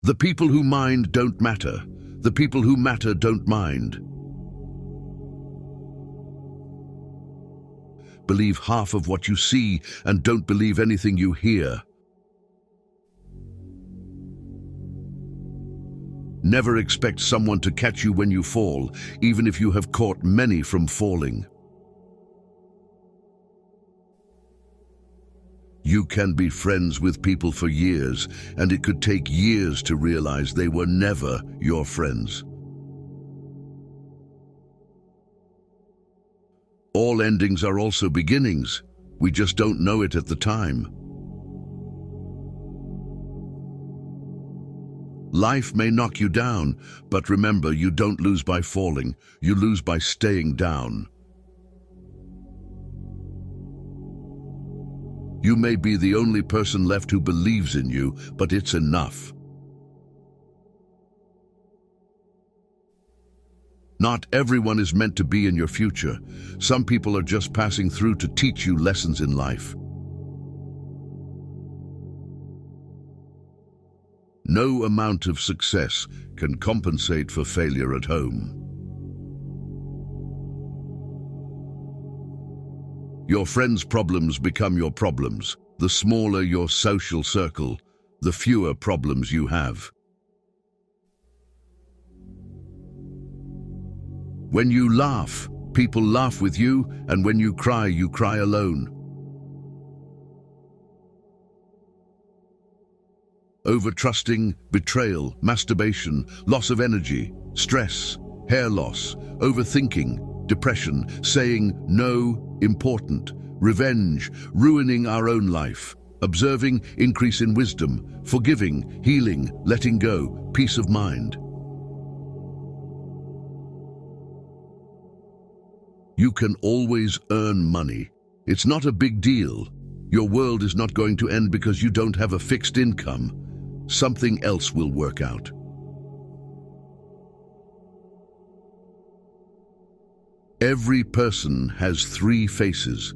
The people who mind don't matter. The people who matter don't mind. Believe half of what you see and don't believe anything you hear. Never expect someone to catch you when you fall, even if you have caught many from falling. You can be friends with people for years, and it could take years to realize they were never your friends. All endings are also beginnings. We just don't know it at the time. Life may knock you down, but remember, you don't lose by falling. You lose by staying down. You may be the only person left who believes in you, but it's enough. Not everyone is meant to be in your future. Some people are just passing through to teach you lessons in life. No amount of success can compensate for failure at home. Your friends' problems become your problems. The smaller your social circle, the fewer problems you have. When you laugh, people laugh with you, and when you cry alone. Overtrusting, betrayal, masturbation, loss of energy, stress, hair loss, overthinking, depression, saying no, important, revenge, ruining our own life, observing, increase in wisdom, forgiving, healing, letting go, peace of mind. You can always earn money. It's not a big deal. Your world is not going to end because you don't have a fixed income. Something else will work out. Every person has three faces.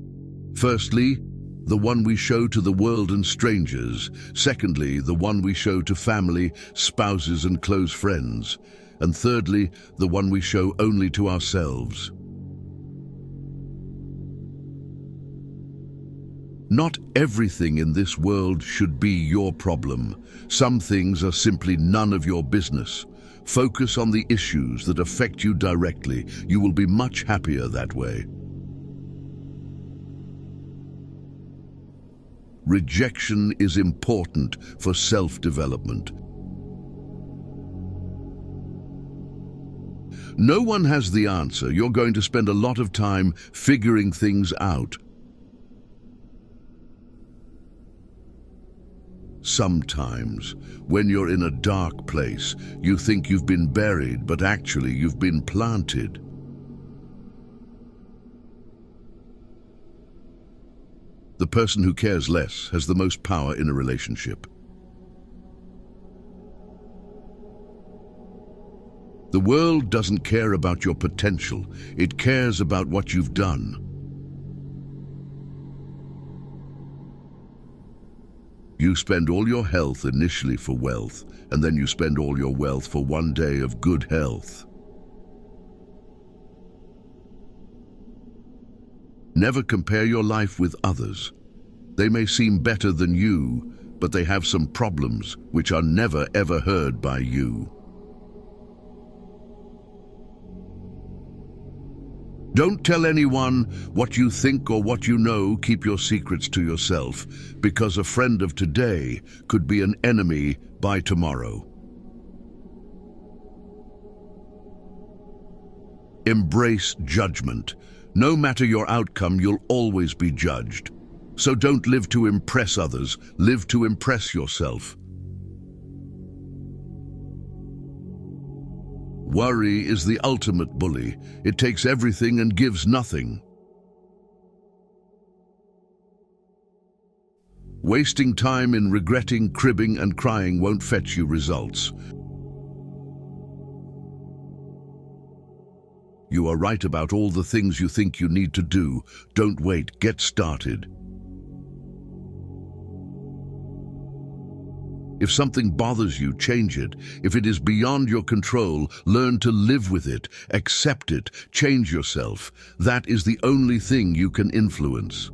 Firstly, the one we show to the world and strangers. Secondly, the one we show to family, spouses and close friends. And thirdly, the one we show only to ourselves. Not everything in this world should be your problem. Some things are simply none of your business. Focus on the issues that affect you directly. You will be much happier that way. Rejection is important for self-development. No one has the answer. You're going to spend a lot of time figuring things out. Sometimes, when you're in a dark place, you think you've been buried, but actually you've been planted. The person who cares less has the most power in a relationship. The world doesn't care about your potential, it cares about what you've done. You spend all your health initially for wealth, and then you spend all your wealth for one day of good health. Never compare your life with others. They may seem better than you, but they have some problems which are never ever heard by you. Don't tell anyone what you think or what you know. Keep your secrets to yourself, because a friend of today could be an enemy by tomorrow. Embrace judgment. No matter your outcome, you'll always be judged. So don't live to impress others, live to impress yourself. Worry is the ultimate bully. It takes everything and gives nothing. Wasting time in regretting, cribbing, and crying won't fetch you results. You are right about all the things you think you need to do. Don't wait, get started. If something bothers you, change it. If it is beyond your control, learn to live with it, accept it, change yourself. That is the only thing you can influence.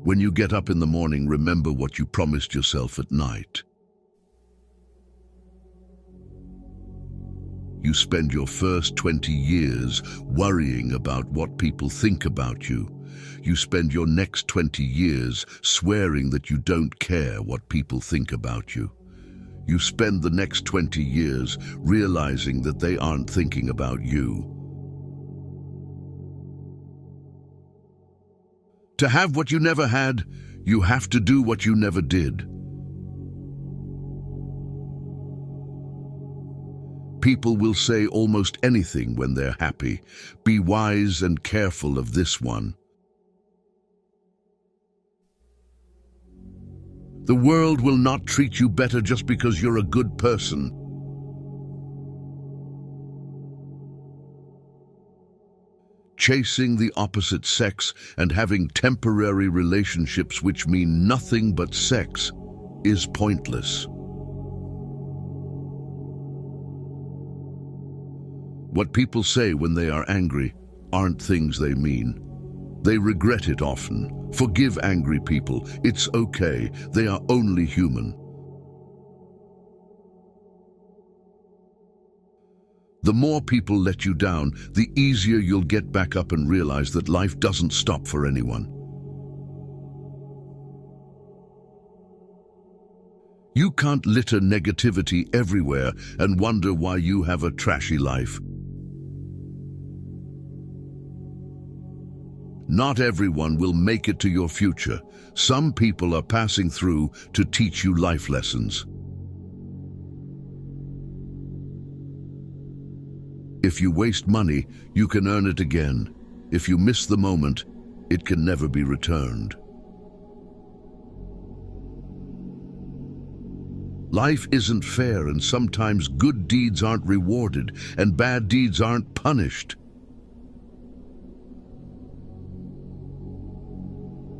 When you get up in the morning, remember what you promised yourself at night. You spend your first 20 years worrying about what people think about you. You spend your next 20 years swearing that you don't care what people think about you. You spend the next 20 years realizing that they aren't thinking about you. To have what you never had, you have to do what you never did. People will say almost anything when they're happy. Be wise and careful of this one. The world will not treat you better just because you're a good person. Chasing the opposite sex and having temporary relationships which mean nothing but sex is pointless. What people say when they are angry aren't things they mean. They regret it often. Forgive angry people. It's okay. They are only human. The more people let you down, the easier you'll get back up and realize that life doesn't stop for anyone. You can't litter negativity everywhere and wonder why you have a trashy life. Not everyone will make it to your future. Some people are passing through to teach you life lessons. If you waste money, you can earn it again. If you miss the moment, it can never be returned. Life isn't fair, and sometimes good deeds aren't rewarded and bad deeds aren't punished.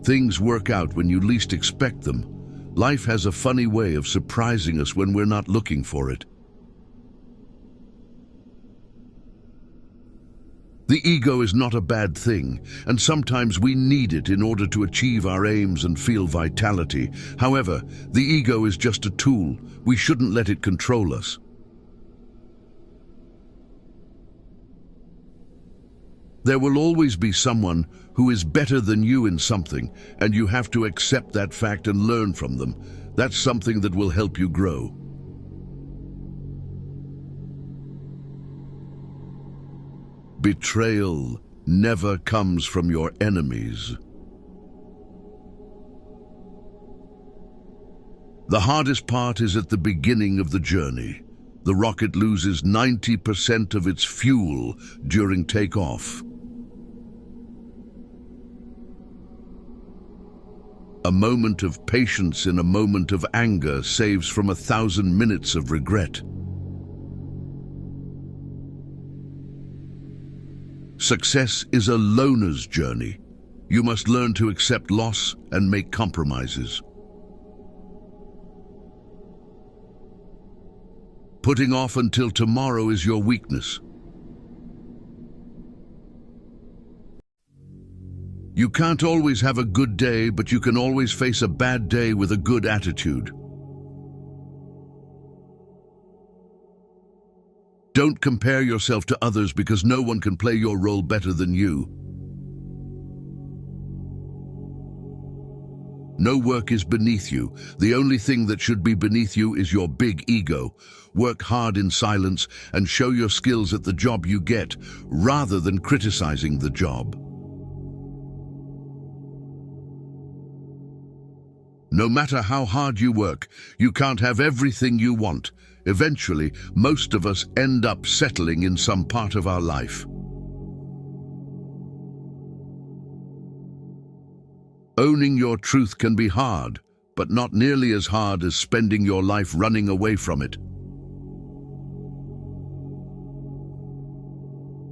Things work out when you least expect them. Life has a funny way of surprising us when we're not looking for it. The ego is not a bad thing, and sometimes we need it in order to achieve our aims and feel vitality. However, the ego is just a tool. We shouldn't let it control us. There will always be someone who is better than you in something, and you have to accept that fact and learn from them. That's something that will help you grow. Betrayal never comes from your enemies. The hardest part is at the beginning of the journey. The rocket loses 90% of its fuel during takeoff. A moment of patience in a moment of anger saves from 1,000 minutes of regret. Success is a loner's journey. You must learn to accept loss and make compromises. Putting off until tomorrow is your weakness. You can't always have a good day, but you can always face a bad day with a good attitude. Don't compare yourself to others because no one can play your role better than you. No work is beneath you. The only thing that should be beneath you is your big ego. Work hard in silence and show your skills at the job you get, rather than criticizing the job. No matter how hard you work, you can't have everything you want. Eventually, most of us end up settling in some part of our life. Owning your truth can be hard, but not nearly as hard as spending your life running away from it.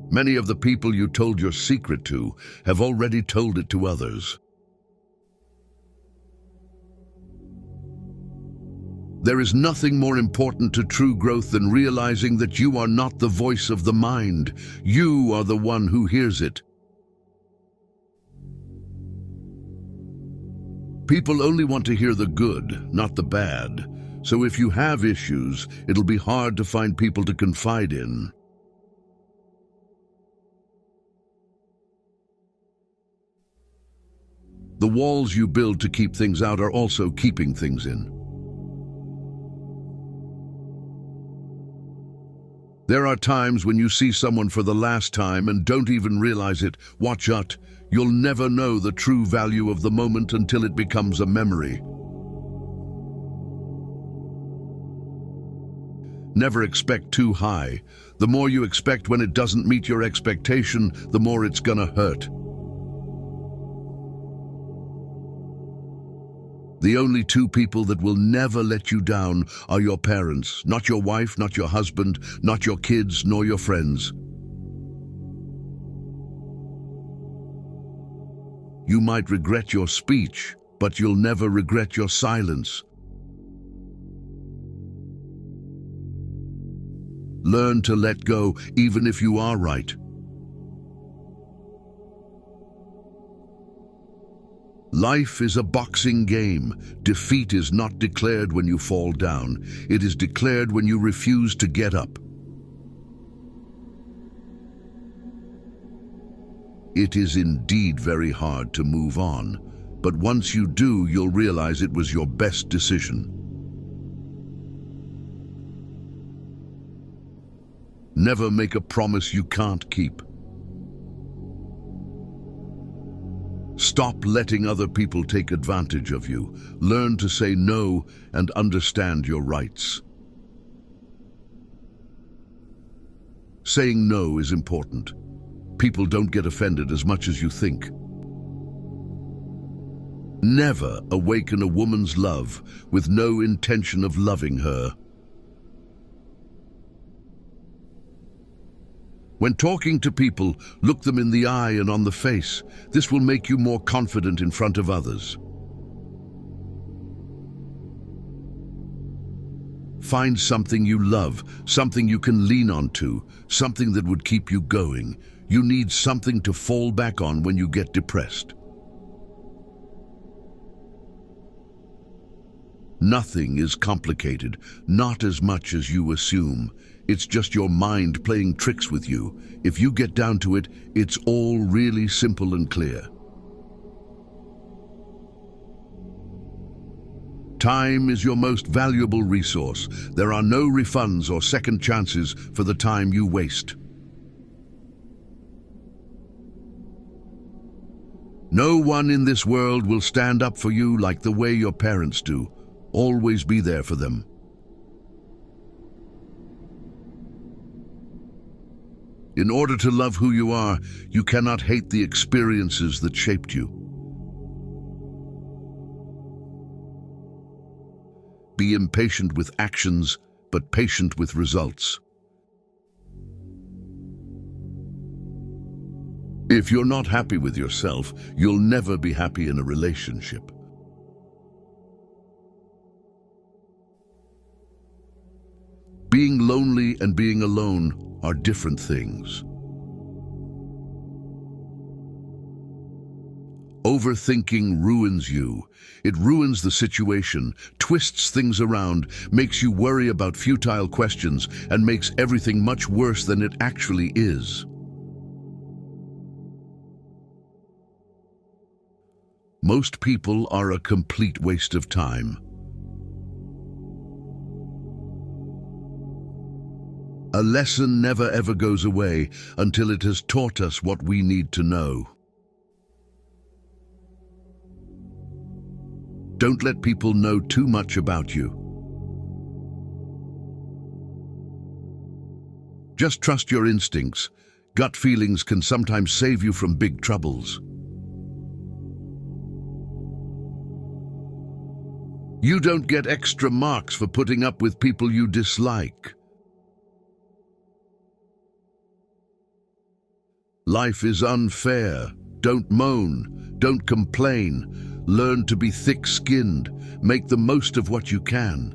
Many of the people you told your secret to have already told it to others. There is nothing more important to true growth than realizing that you are not the voice of the mind. You are the one who hears it. People only want to hear the good, not the bad. So if you have issues, it'll be hard to find people to confide in. The walls you build to keep things out are also keeping things in. There are times when you see someone for the last time and don't even realize it. Watch out. You'll never know the true value of the moment until it becomes a memory. Never expect too high. The more you expect when it doesn't meet your expectation, the more it's gonna hurt. The only two people that will never let you down are your parents, not your wife, not your husband, not your kids, nor your friends. You might regret your speech, but you'll never regret your silence. Learn to let go, even if you are right. Life is a boxing game. Defeat is not declared when you fall down. It is declared when you refuse to get up. It is indeed very hard to move on, but once you do, you'll realize it was your best decision. Never make a promise you can't keep. Stop letting other people take advantage of you. Learn to say no and understand your rights. Saying no is important. People don't get offended as much as you think. Never awaken a woman's love with no intention of loving her. When talking to people, look them in the eye and on the face. This will make you more confident in front of others. Find something you love, something you can lean onto, something that would keep you going. You need something to fall back on when you get depressed. Nothing is complicated, not as much as you assume. It's just your mind playing tricks with you. If you get down to it, it's all really simple and clear. Time is your most valuable resource. There are no refunds or second chances for the time you waste. No one in this world will stand up for you like the way your parents do. Always be there for them. In order to love who you are, you cannot hate the experiences that shaped you. Be impatient with actions, but patient with results. If you're not happy with yourself, you'll never be happy in a relationship. Being lonely and being alone are different things. Overthinking ruins you. It ruins the situation, twists things around, makes you worry about futile questions, and makes everything much worse than it actually is. Most people are a complete waste of time. A lesson never ever goes away until it has taught us what we need to know. Don't let people know too much about you. Just trust your instincts. Gut feelings can sometimes save you from big troubles. You don't get extra marks for putting up with people you dislike. Life is unfair. Don't moan. Don't complain. Learn to be thick-skinned. Make the most of what you can.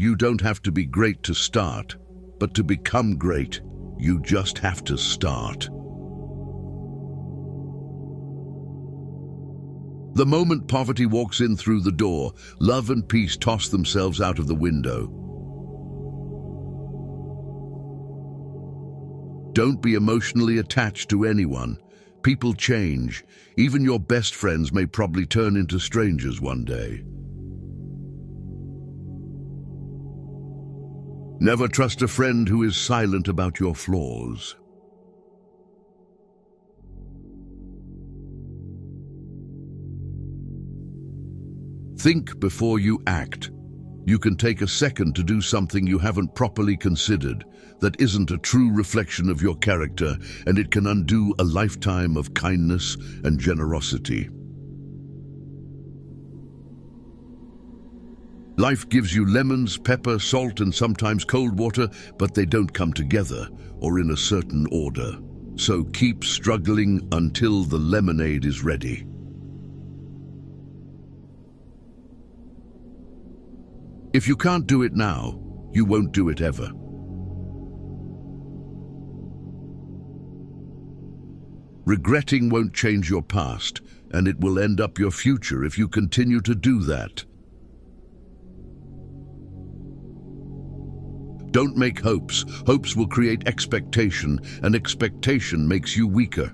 You don't have to be great to start, but to become great, you just have to start. The moment poverty walks in through the door, love and peace toss themselves out of the window. Don't be emotionally attached to anyone. People change. Even your best friends may probably turn into strangers one day. Never trust a friend who is silent about your flaws. Think before you act. You can take a second to do something you haven't properly considered, that isn't a true reflection of your character, and it can undo a lifetime of kindness and generosity. Life gives you lemons, pepper, salt, and sometimes cold water, but they don't come together or in a certain order. So keep struggling until the lemonade is ready. If you can't do it now, you won't do it ever. Regretting won't change your past, and it will end up your future if you continue to do that. Don't make hopes. Hopes will create expectation, and expectation makes you weaker.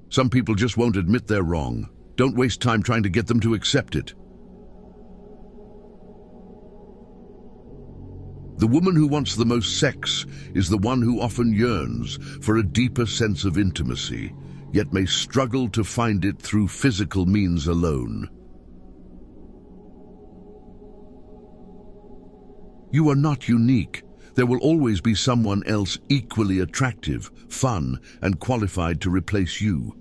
Some people just won't admit they're wrong. Don't waste time trying to get them to accept it. The woman who wants the most sex is the one who often yearns for a deeper sense of intimacy, yet may struggle to find it through physical means alone. You are not unique. There will always be someone else equally attractive, fun, and qualified to replace you.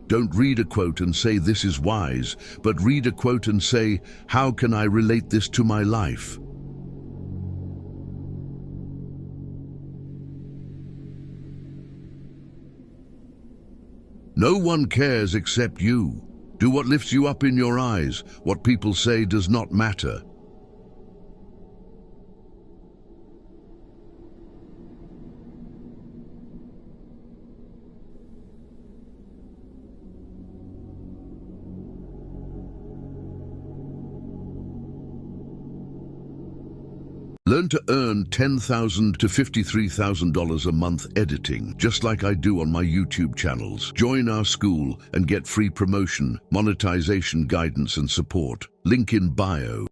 Don't read a quote and say this is wise, but read a quote and say, how can I relate this to my life? No one cares except you. Do what lifts you up in your eyes. What people say does not matter. Learn to earn $10,000 to $53,000 a month editing, just like I do on my YouTube channels. Join our school and get free promotion, monetization guidance and support. Link in bio.